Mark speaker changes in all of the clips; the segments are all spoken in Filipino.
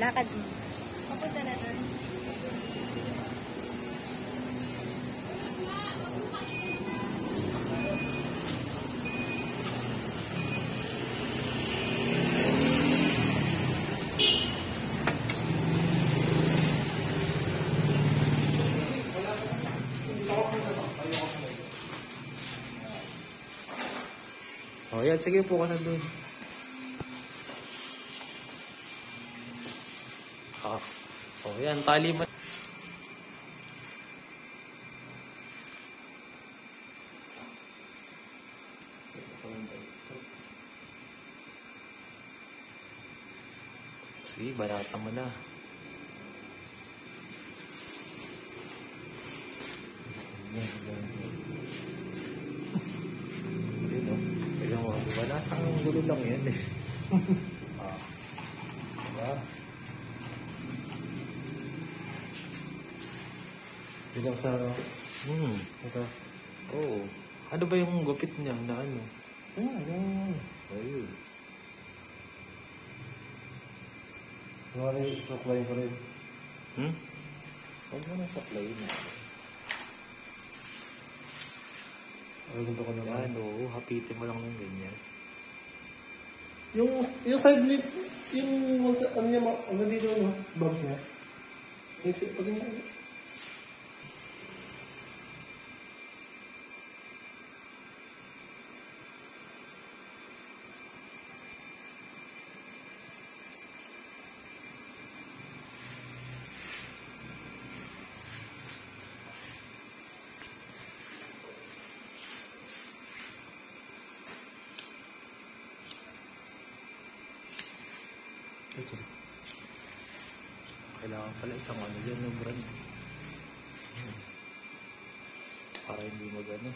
Speaker 1: Lakad mo.
Speaker 2: Papunta na doon.
Speaker 3: Oh, yan. Sige po ka na doon. Ah. Oh, yan. Tali mo. Sige, barata mo na. Nasang gulo lang yan eh. Diba?
Speaker 4: Bilang sa...
Speaker 3: Ito. Oo. Ano ba yung gupit niya na ano?
Speaker 4: Ayun.
Speaker 3: Ayun.
Speaker 4: Wala yung supply ko rin.
Speaker 3: Huwag mo na supply na.
Speaker 4: Ay, ganito ko naman.
Speaker 3: Yan, oo. Hapitin mo lang ng ganyan.
Speaker 4: Yung side lip, yung ano niya, ang dito no, box niya. Pati niya.
Speaker 3: Kailangan pala isang ano dyan, no, brand. Para hindi magano.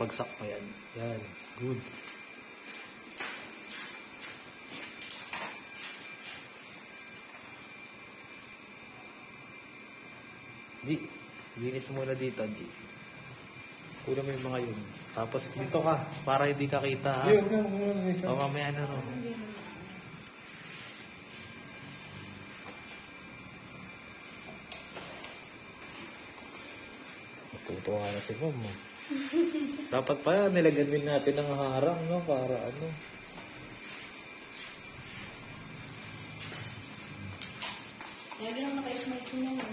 Speaker 3: Bagsak mo yan. Yan. Good. G, linis muna dito, G. Kulang mo yung mga yun. Tapos dito ka, para hindi ka kita, ha? O, mamaya na rin. Matutuwa na si Mom, mo. Dapat pa nilagyan din natin ng harang, no? Para ano.
Speaker 2: Lagi lang naka-smile ko naman.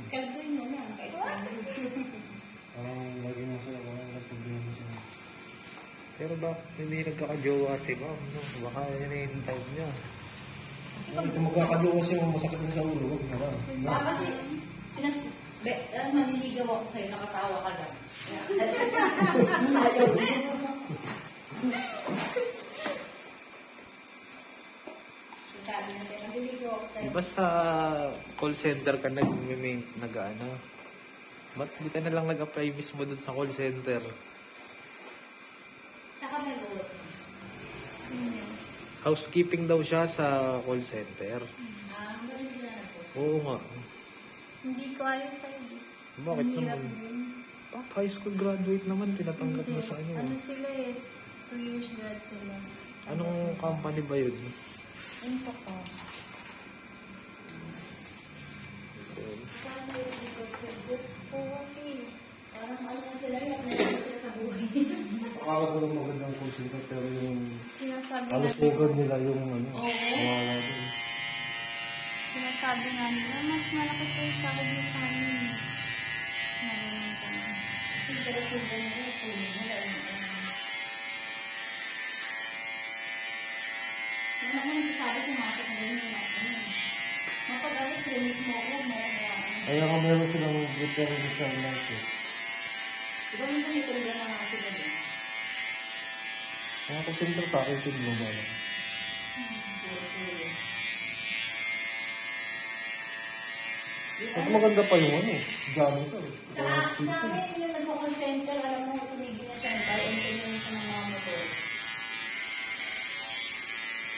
Speaker 2: Kalboy mo na, naka-smile.
Speaker 4: Lagi mo sila, walang problema siya.
Speaker 3: Pero bakit hindi nagkakajowa si Mom, no? Baka yun yung time niya.
Speaker 4: Kung magkakajowa siya, masakit na sa ulo, huwag na lang.
Speaker 2: Kasi, maniligaw ako sa'yo, nakatawa ka lang. Sabi natin, maniligaw ako sa'yo.
Speaker 3: Diba sa call center ka nag-ano? Ba't di ka na lang nag-apply mismo dun sa call center?
Speaker 2: Saka may rules. Yes.
Speaker 3: Housekeeping daw siya sa call center.
Speaker 2: Magaling sila na po.
Speaker 3: Oo nga.
Speaker 2: Hindi ko ayaw sa'yo.
Speaker 3: Bakit naman? Bakit high school graduate naman, tinatanggap mo sa ano?
Speaker 2: Ano sila eh? 2 years grad sila.
Speaker 3: Anong company ba yun?
Speaker 2: Info ko. Parang ano sila yung natin sila sa buhay.
Speaker 4: Akala ko lang magandang consultant, pero yung
Speaker 2: Sinasabi
Speaker 4: alusugan nila yung ano.
Speaker 2: Oo.
Speaker 4: Wala din.
Speaker 2: Sinasabi nga nila, mas malaki po yung sahod mo sa amin. Nalaman ko na. Pero kung ganyan, tulong nila. Ano naman sabi pumasok na rin yung mga mapag-alit, clinic mo ako, maraming.
Speaker 4: Kaya ka meron silang prepare sa life eh.
Speaker 2: Diba minsan may problema nga sila din?
Speaker 4: Kaya kung siyempre sa akin, tignan mo lang.
Speaker 2: Puro.
Speaker 4: 1 Mas maganda pa yung ano. Gamit ito.
Speaker 2: Sa amin, yung nag-call center, alam mo, tumigil na siya ng engineer siya ng mga motor.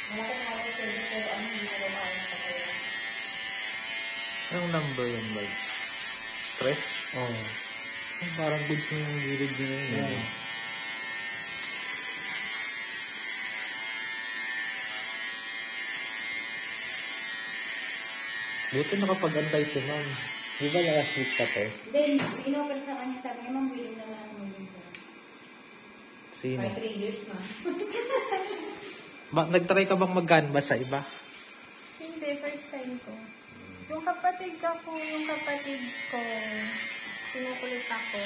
Speaker 2: Malaki na ako service, pero ano, hindi na rin ako nakakaya.
Speaker 3: Anong number yun, Bal? Stress?
Speaker 4: Oo.
Speaker 3: Parang goods na yung gilid din yun.
Speaker 4: Yeah.
Speaker 3: Buti nakapag-antay si ma'am. Di ba naka-sleep ka to?
Speaker 2: Then, in-offer sa kanya, sabi niya, ma'am, willing naman ako mag-winter.
Speaker 3: Sino?
Speaker 2: By 3 years, ma'am.
Speaker 3: Nag-try ka bang mag-canvas sa iba?
Speaker 2: Hindi, first time ko. Yung kapatid ko, sinukulit ako.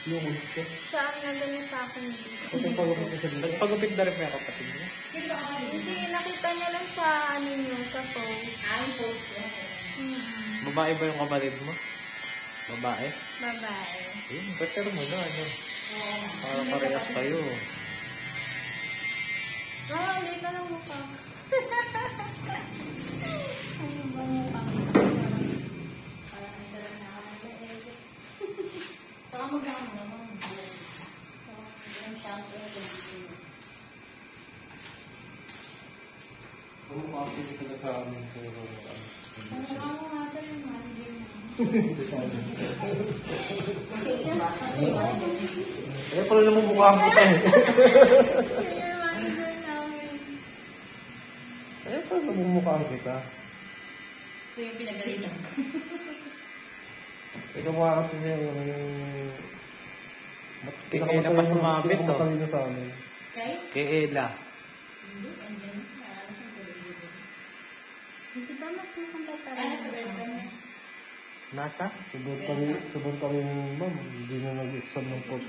Speaker 4: Yung gusto.
Speaker 2: Siya ang nagano sa akin dito.
Speaker 4: Ito pagupit ko sa dito.
Speaker 3: Nagpagupit na rin pa yung kapatid niya.
Speaker 2: Hindi, nakita niya lang sa ano niyo, sa post. Yung post ko.
Speaker 3: Babae ba yung kapatid mo? Babae?
Speaker 2: Babae.
Speaker 3: Yun, better mo na, ano?
Speaker 2: Oo.
Speaker 3: Para parehas kayo.
Speaker 2: Hindi ka lang mukha. Ano ba mukha? Parang nagdaran na ako ng saka magkano naman. Yung shampoo yung dito.
Speaker 4: Ano makakita ka sa amin sa
Speaker 2: Ang mukha mo nga sa yung manager mo.
Speaker 4: Eh, pala naman mukha ang kita eh.
Speaker 2: Senior manager namin.
Speaker 4: Eh, pala naman mukha ang kita.
Speaker 2: Ito yung pinagalitan ko.
Speaker 4: Ikaw mukha kasi niya yung...
Speaker 3: Kay Ella pa sumabit, oh.
Speaker 4: Pinakatalino sa amin.
Speaker 2: Okay?
Speaker 3: Kay Ella.
Speaker 2: Hindi, andyan siya. Ano siya television? Hindi ba mas mukhang tatara? Ano sa webcam niya?
Speaker 3: Nasa?
Speaker 4: Sobrang kami ma'am. Hindi na nag-exam ng pop.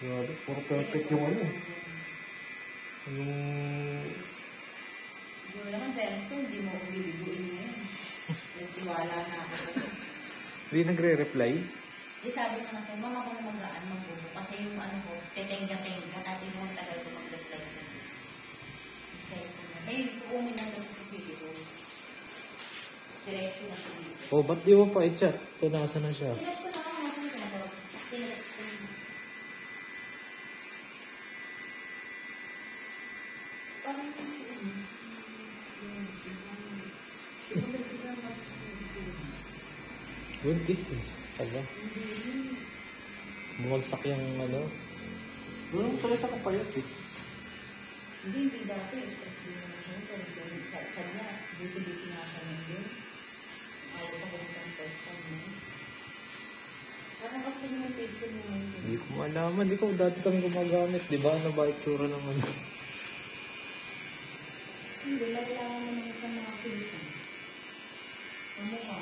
Speaker 4: Grabe, puro perfect yung ano. Yung...
Speaker 2: Hindi mo naman fairness ko, hindi mo ako bibiguin mo yun. Nagtiwala na ako.
Speaker 3: Hindi nagre-reply?
Speaker 2: Di sabi ko na siya, mama ko na mag-aan magbubo. Kasi yung ano ko, tetenga-tenga. Natin mo tagal ko mag-reply sa iyo. Sabi ko na, ay, uumin na sa sisisi ko. Diretso na siya dito.
Speaker 3: Oh, ba't di mo pa i-chat? Ito nasa na siya.
Speaker 2: Sinas ko na ako, nasan ka na daw? Tinatag ko na. Parang yung
Speaker 3: Buntis eh. Sabi. Bumagsak yung ano.
Speaker 4: Walang salita ka payat eh.
Speaker 2: hindi dati. Especially naman siya. Pero sabi niya, busy-busy nga siya ngayon. Ayaw ko pumunta ng first time. Parang kasi yung save ko mo.
Speaker 3: Hindi ko malaman. Ikaw dati kami gumagamit. Di ba? Ano ba itsura ng ano?
Speaker 2: Hindi, kailangan mo naman sa mga tulisan. Ang mukha.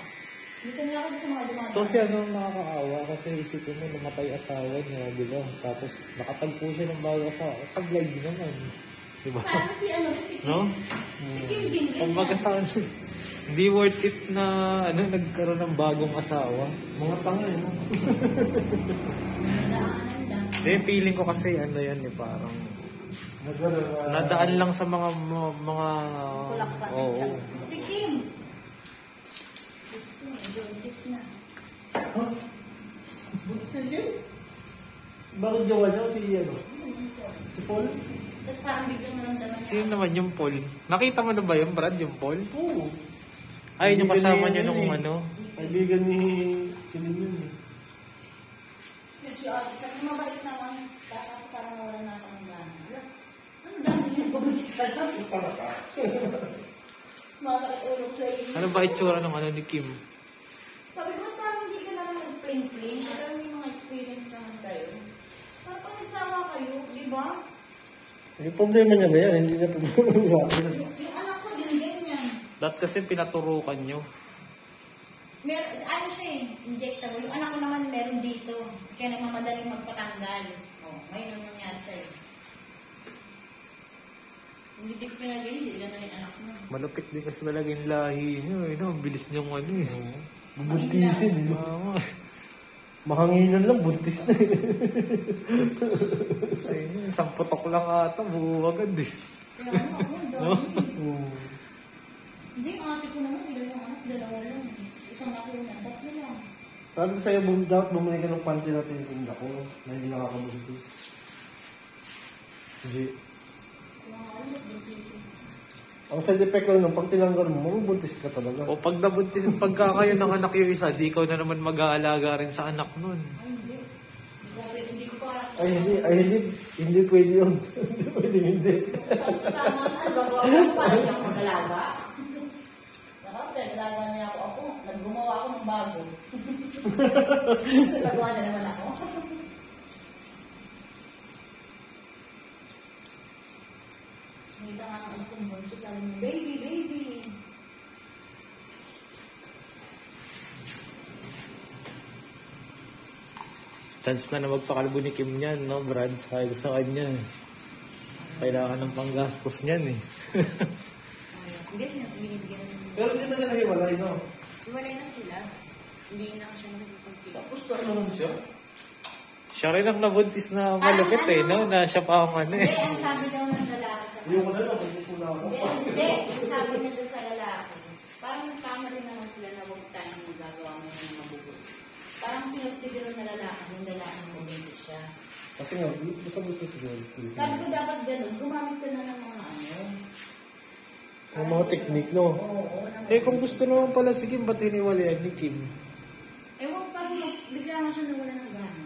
Speaker 2: Minsan nga ako sa mga dumadaan.
Speaker 3: Ito si ano nakakaawa kasi isipin mo namatay asawa niya, di ba? Tapos nakatagpo siya ng bago asawa. Sa vlog naman. Di ba?
Speaker 2: Sana si ano, si Kim.
Speaker 3: No?
Speaker 2: Si Kim din.
Speaker 3: Kumbaga sa ano, hindi worth it na ano nagkaroon ng bagong asawa.
Speaker 4: Mga tanga eh. No?
Speaker 2: Nadaanan lang.
Speaker 3: Hindi, feeling ko kasi ano yan eh, parang nadaan lang sa mga
Speaker 2: Kulak pa.
Speaker 3: Oo.
Speaker 2: Si Kim. Gusto niya, Jontis na.
Speaker 4: Ha? Buti siya yun? Bakit jowa niya si ano? Si Paul?
Speaker 2: Tapos parang biglang naramdaman niya.
Speaker 3: Sino naman yung Paul? Nakita mo na ba yung Brad, yung Paul?
Speaker 4: Oo.
Speaker 3: Ay, yung kasama niya
Speaker 4: Kaibigan
Speaker 3: nung
Speaker 4: eh.
Speaker 3: ano?
Speaker 4: Kaibigan ni Celine yun eh.
Speaker 2: Si Ate, sabi mabait naman. Tapos parang wala na ako ng gana. Ano dami yung pagbutis ka lang?
Speaker 4: Para ka.
Speaker 2: Makakait ulo sa iyo.
Speaker 3: Ano ba itsura ng ano ni Kim?
Speaker 2: Sabi ko, parang hindi ka naman nag-plain-plain. Pero may mga experience naman kayo. Parang nagsama kayo, di ba?
Speaker 4: Yung problema niya na yan, hindi niya problema sa akin.
Speaker 2: Yung anak ko din ganyan.
Speaker 3: Dahil kasi pinaturukan nyo.
Speaker 2: Ano siya eh, injectable. Yung anak ko naman meron dito. Kaya nagmamadaling magpatanggal. Oh, ngayon ang nangyari sa'yo. Hindi di pinagay, hindi lang na rin anak mo.
Speaker 3: Malupit din kasi talaga yung lahi nyo. Eh, no? Ang bilis nyo ano eh.
Speaker 4: Bubuntisin eh.
Speaker 3: Mama.
Speaker 4: Mahanginan lang, buntis na eh.
Speaker 3: Sa inyo, isang putok lang ata, buo agad eh.
Speaker 2: Kaya ano, dami. Hindi, yung ate ko naman, ilan yung anak, dalawa lang. Isang ako na, tatlo lang.
Speaker 4: Sabi ko sa'yo, dapat bumili ka ng panty na tinitinda ko na hindi nakakabuntis. G. Ang side effect lang nung pag tinanggal mo, mabubuntis ka talaga.
Speaker 3: O pag nabuntis, pagka kayo ng anak yung isa, di ikaw na naman mag-aalaga rin sa anak nun.
Speaker 2: Ay, hindi. Hindi ko pa.
Speaker 4: Hindi pwede yun. Hindi pwede, hindi.
Speaker 2: Tama, ano gagawa ko para niya ako mag-alaga? Nagalaga niya ako. Naggumawa ako ng bago. Nagagawa na naman ako. Nakita nga ang akong bunso, sabi niya, baby, baby.
Speaker 3: Chance na magpakalbo ni Kim niyan, no, Brad? Sabi ko sa kanya. Kailangan ng panggastos niyan, eh.
Speaker 2: Hindi niya, binibigyan na naman.
Speaker 4: Pero hindi na sila hiwalay, no?
Speaker 2: Iwalay na sila. Hindi na siya nakikipagkita.
Speaker 4: Tapos ka naman siya.
Speaker 3: Siya rin ang nabuntis na malupit, eh, no? Na siya pa ang ano, eh.
Speaker 2: Hindi, ang sabi daw ng lalaki sa
Speaker 4: Yung wala na, buntis mo na ako.
Speaker 2: Hindi, ang sabi niya doon sa lalaki. Parang tama rin naman sila na huwag tayong magagawa mo ng mabubuti. Parang pinagsiguro na lalaki, yung lalaki ng mabuntis siya.
Speaker 4: Kasi nga, gusto siguro.
Speaker 2: Sabi ko dapat ganun, gumamit ka na ng mga ano.
Speaker 4: Ang mga technique, no?
Speaker 2: Oo.
Speaker 3: Eh, kung gusto naman pala, sige, ba't hiniwalayan ni Kim?
Speaker 2: Ewan pa rin, bigla nga siya nawala ng gana.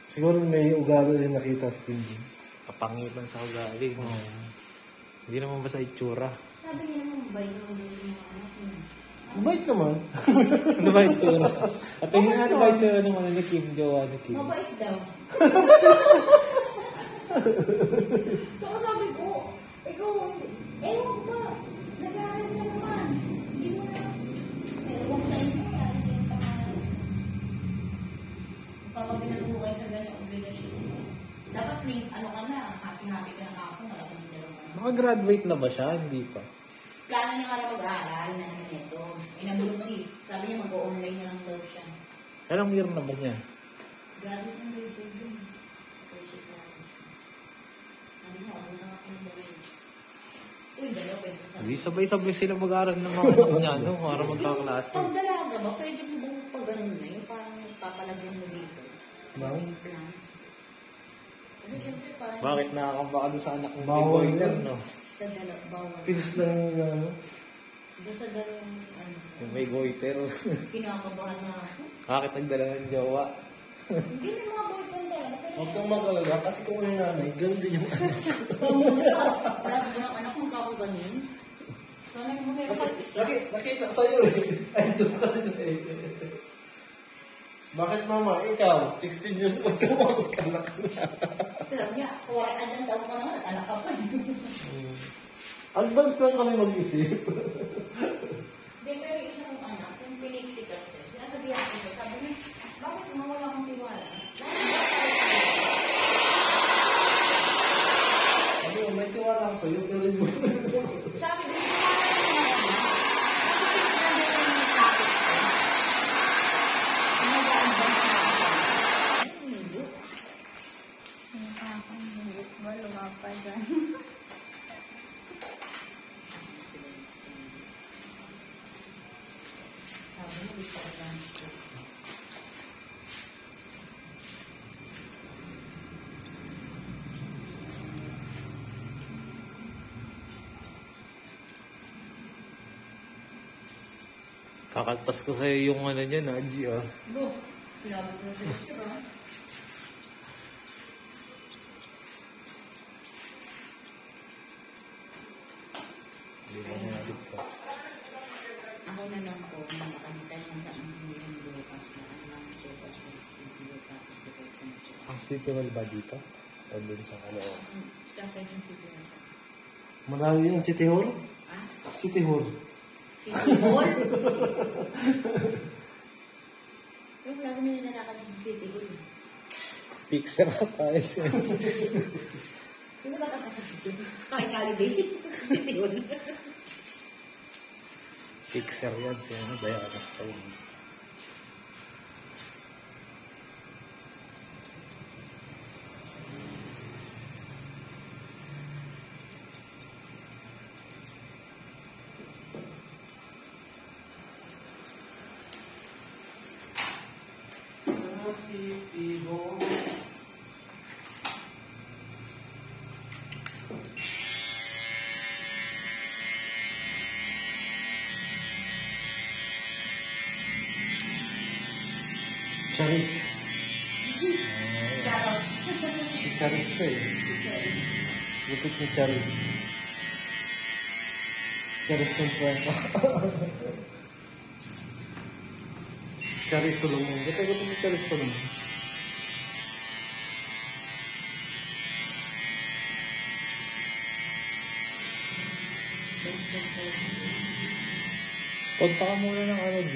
Speaker 4: Siguro may ugali rin nakita sa Kim.
Speaker 3: Kapangitan sa ugali. Hindi naman ba sa itsura?
Speaker 2: Sabi niya naman, bay naman yung mga anak niya.
Speaker 4: Bait naman.
Speaker 3: Ano ba itsura? At tingin nga, ano ba itsura ng ano ni Kim, jowa ni Kim?
Speaker 2: Mabait daw. Saka sabi ko, ikaw, ewan ko ba, nag-aaral ka naman. Hindi mo na, ewan ko sa inyo, hindi yung pangalan. Magpapabinabuhay ka ganyan, obligasyon. Dapat may, ano ka na, happy-happy ka na ako, malaking dalawa ka na.
Speaker 3: Nakagraduate na ba siya? Hindi pa.
Speaker 2: Plano niya nga na mag-aaral na naman ito. Inabultis. Sabi niya mag-online na lang daw siya.
Speaker 3: Anong year na ba niya?
Speaker 2: Graduate ng grade 2 din. First year college. Sabi mo, ako na ako ng dalawa. Uy, dalawa pwede sa
Speaker 3: Hindi sabay-sabay sila mag-aaral ng mga anak niya, no? Para magkaklase.
Speaker 2: Pag dalaga ba, pwede mo bang pag ganun na yung parang papalagyan mo dito?
Speaker 4: Bakit?
Speaker 2: Yung plan. Kasi syempre parang...
Speaker 3: Bakit nakakabaka doon sa anak ng
Speaker 4: Bawal
Speaker 3: Big Boy,
Speaker 4: yan.
Speaker 3: no?
Speaker 2: Sa dalawa, bawal.
Speaker 4: Pilis lang yung ano.
Speaker 2: Doon sa dalawang, ano,
Speaker 3: Yung may goiter.
Speaker 2: kinakabahan na ako.
Speaker 3: Bakit nagdala ng jowa?
Speaker 2: Hindi may mga boyfriend talaga.
Speaker 4: Huwag kang mag-alala kasi kung yung nanay, ganun din yung anak.
Speaker 2: Wala ko ng anak kung kako ganun. Sana yung mga
Speaker 4: Nakita sa'yo eh. Ay, doon ka rin eh. Bakit mama, ikaw, 16 years old ka mo, magkanak na.
Speaker 2: sabi niya, kuwaran na dyan taon ka naman at anak ka pa.
Speaker 4: Advance lang kami mag-isip.
Speaker 2: Hindi, pero yung isa kong anak, yung piniksi kasi, sinasabihan ko, sabi niya, bakit mawala akong tiwala?
Speaker 4: Ano, may tiwala ako sa'yo, pero yung
Speaker 2: Sabi ko, tiwala ko naman. Kasi pinagdala yung topic ko. Nag-a-advance na ako. Hindi.
Speaker 1: Nakakamilit ba? Lumapad dyan.
Speaker 2: Sabi mo, gusto ko advance ko.
Speaker 3: Kakaltas ko sa'yo yung ano niya, Naji, ah.
Speaker 2: Bro, sinabi ko na sila siya, ha?
Speaker 3: Hindi na nalit pa.
Speaker 2: Ako na lang po, na nakalitan ng taong hanggang bukas na ano lang po ba sa
Speaker 3: Ang city hall ba dito? O dun sa ano?
Speaker 2: sa Quezon City na siya.
Speaker 4: marami yun, City Hall?
Speaker 2: Ah?
Speaker 4: City Hall.
Speaker 2: City Hall? Yung lagi mo nilalakad sa City Hall.
Speaker 3: Pixar tayo siya.
Speaker 2: Sino ba ka sa City Hall? Kahit holiday. City Hall.
Speaker 3: Pixar yan siya, ano? Diana Stone.
Speaker 4: City Hall. Charis.
Speaker 1: Charot.
Speaker 4: Si Charis to eh. Lupit ni Charis. Charis kong kwento. Charis Solomon. Gata-gata ni Charis Solomon.
Speaker 3: Punta ka muna ng ano, G.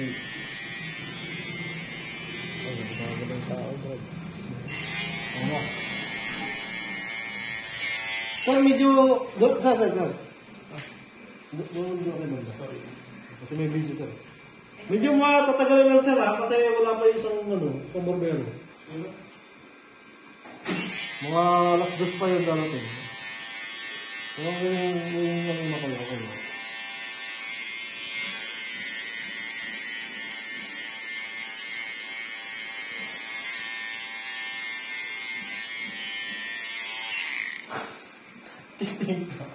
Speaker 3: Ay, mga ng tao, bro.
Speaker 4: Ano? Sir, medyo... Sir. Doon kayo ba? Sorry. Kasi may busy, sir. Medyo matatagalan lang, sir, ha? Kasi wala pa yung isang barbero. Mga alas 2 pa yung darating. Kung yung makayo, kayo. Titing ka.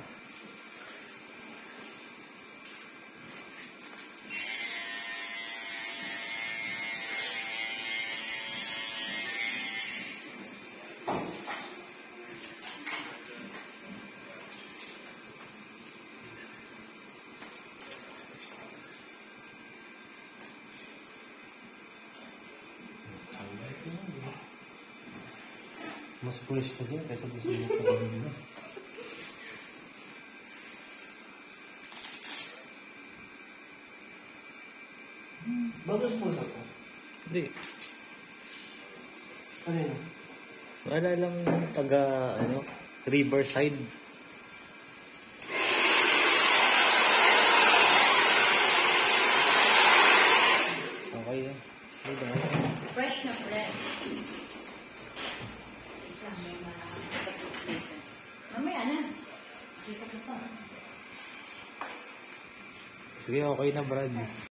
Speaker 4: Mas pulis ka din kaysa gusto mo sa kanina. Bagus mo sa ko?
Speaker 3: Hindi.
Speaker 4: Ano yun?
Speaker 3: Wala lang taga, Riverside. Okay yan. Sige na.
Speaker 1: Fresh na fresh. Ito, may mga... Mamaya na. Dito ko pa.
Speaker 3: Sige, okay na, Brad.